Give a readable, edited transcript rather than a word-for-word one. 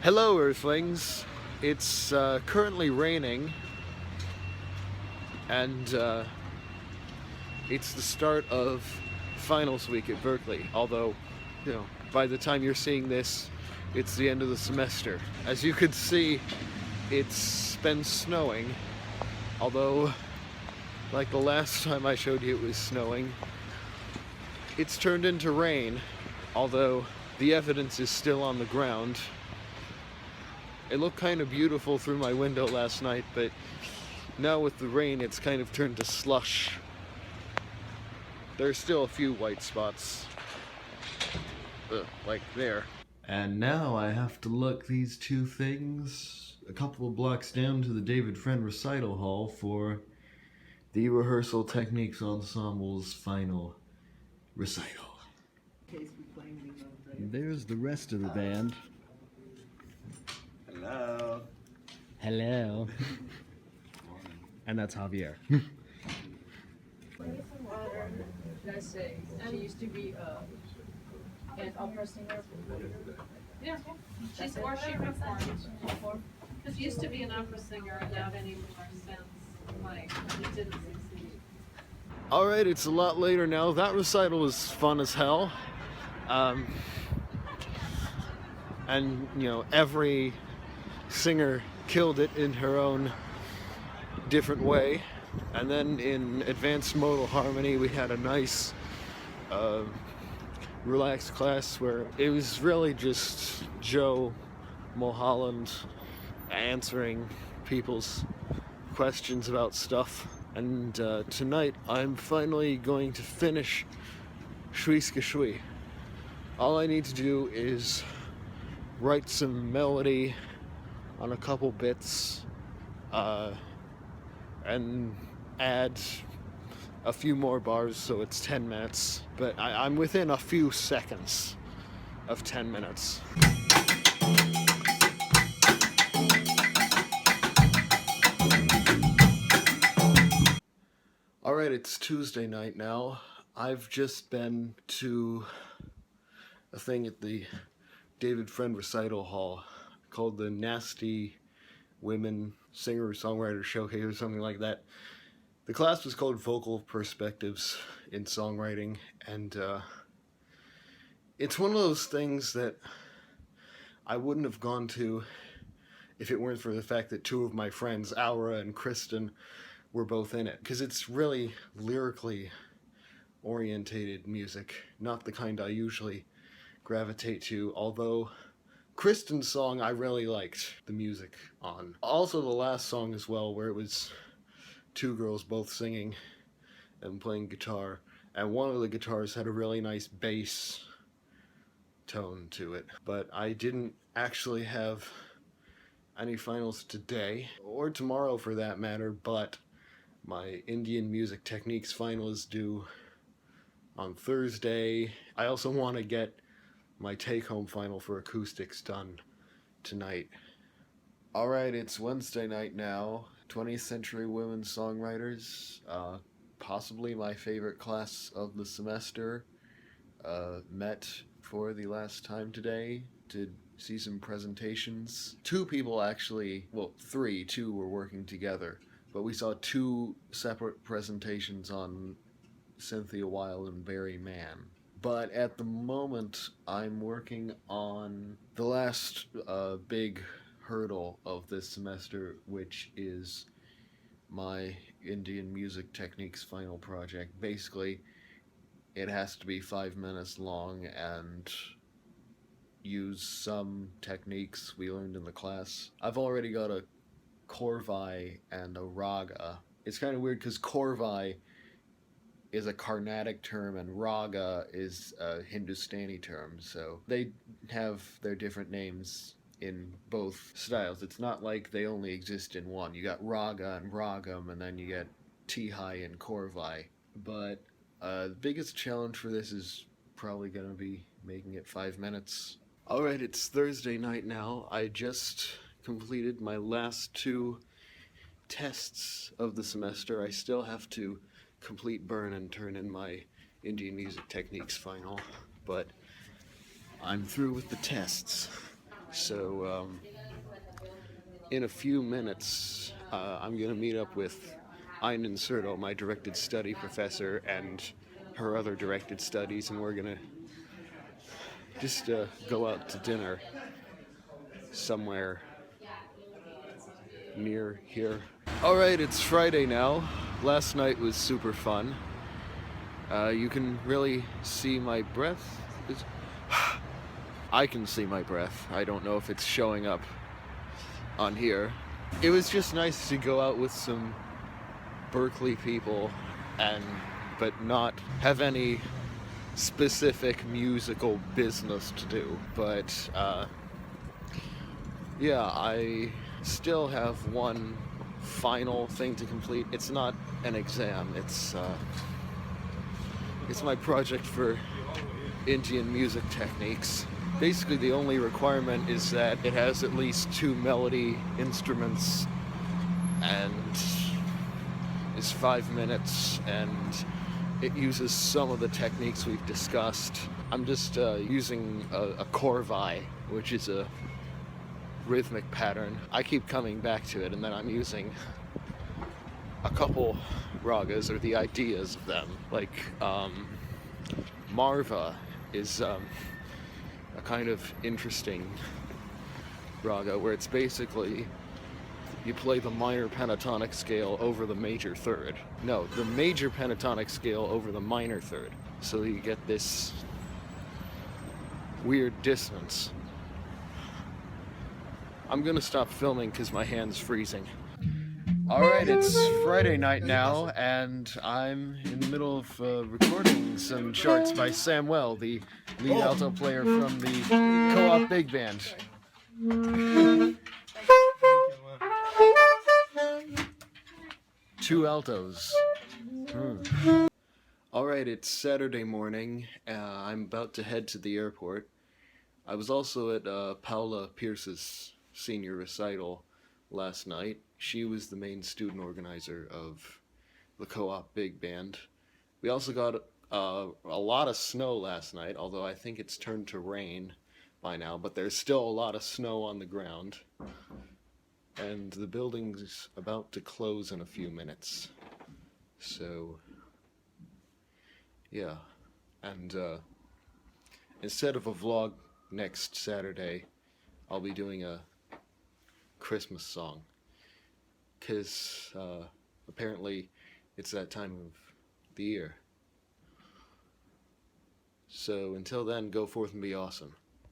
Hello, Earthlings. It's currently raining, and it's the start of finals week at Berklee. Although, by the time you're seeing this, it's the end of the semester. As you could see, it's been snowing. Although, like the last time I showed you it was snowing, it's turned into rain. Although the evidence is still on the ground. It looked kind of beautiful through my window last night, but now with the rain it's kind of turned to slush. There's still a few white spots, like there. And now I have to look these two things a couple of blocks down to the David Friend Recital Hall for the Rehearsal Techniques Ensemble's final recital. And there's the rest of the band. Hello. Hello. And that's Javier. Let's say she used to be an opera singer. Yeah, she performed before. Because she used to be an opera singer and not anymore since like it didn't succeed. Alright, it's a lot later now. That recital was fun as hell. And every singer killed it in her own different way. And then in advanced modal harmony we had a nice relaxed class where it was really just Joe Mulholland answering people's questions about stuff. And tonight I'm finally going to finish Shwiska Shwi. All I need to do is write some melody on a couple bits and add a few more bars so it's 10 minutes, but I'm within a few seconds of 10 minutes. Alright, it's Tuesday night now. I've just been to a thing at the David Friend Recital Hall called the Nasty Women Singer-Songwriter Showcase or something like that. The class was called Vocal Perspectives in Songwriting, and it's one of those things that I wouldn't have gone to if it weren't for the fact that two of my friends, Aura and Kristen, were both in it. Because it's really lyrically orientated music, not the kind I usually gravitate to, although Kristen's song I really liked the music on. Also the last song as well, where it was two girls both singing and playing guitar, and one of the guitars had a really nice bass tone to it. But I didn't actually have any finals today, or tomorrow for that matter, but my Indian Music Techniques final is due on Thursday. I also want to get my take-home final for acoustics done tonight. Alright, it's Wednesday night now. 20th Century Women Songwriters, possibly my favorite class of the semester, met for the last time today to see some presentations. Two people actually, well, two were working together, but we saw two separate presentations on Cynthia Wilde and Barry Mann. But at the moment, I'm working on the last big hurdle of this semester, which is my Indian Music Techniques final project. Basically, it has to be 5 minutes long and use some techniques we learned in the class. I've already got a Korvai and a Raga. It's kind of weird because Korvai is a Carnatic term and Raga is a Hindustani term, so they have their different names in both styles. It's not like they only exist in one. You got Raga and Ragam, and then you get Tihai and Korvai. But the biggest challenge for this is probably going to be making it 5 minutes. Alright, it's Thursday night now. I just completed my last two tests of the semester. I still have to complete burn and turn in my Indian Music Techniques final, but I'm through with the tests. So in a few minutes, I'm going to meet up with Ayn Inserto, my directed study professor, and her other directed studies, and we're going to just go out to dinner somewhere near here. Alright, it's Friday now. Last night was super fun. You can really see my breath. I can see my breath. I don't know if it's showing up on here. It was just nice to go out with some Berklee people but not have any specific musical business to do. But yeah, I still have one final thing to complete. It's not an exam. It's my project for Indian music techniques. Basically, the only requirement is that it has at least 2 melody instruments and is 5 minutes, and it uses some of the techniques we've discussed. I'm just using a korvai, which is a rhythmic pattern. I keep coming back to it, and then I'm using a couple ragas, or the ideas of them. Like Marva is a kind of interesting raga where it's basically you play the minor pentatonic scale over the major third. No, the major pentatonic scale over the minor third. So you get this weird dissonance. I'm gonna stop filming because my hand's freezing. Alright, it's Friday night now, and I'm in the middle of recording some charts by Samuel, the lead alto player from the Co-op Big Band. 2 altos. Alright, it's Saturday morning. I'm about to head to the airport. I was also at Paula Pierce's senior recital last night. She was the main student organizer of the Co-op Big Band. We also got a lot of snow last night, although I think it's turned to rain by now, but there's still a lot of snow on the ground. And the building's about to close in a few minutes. So, yeah. And instead of a vlog next Saturday, I'll be doing a Christmas song. Because apparently it's that time of the year. So until then, go forth and be awesome.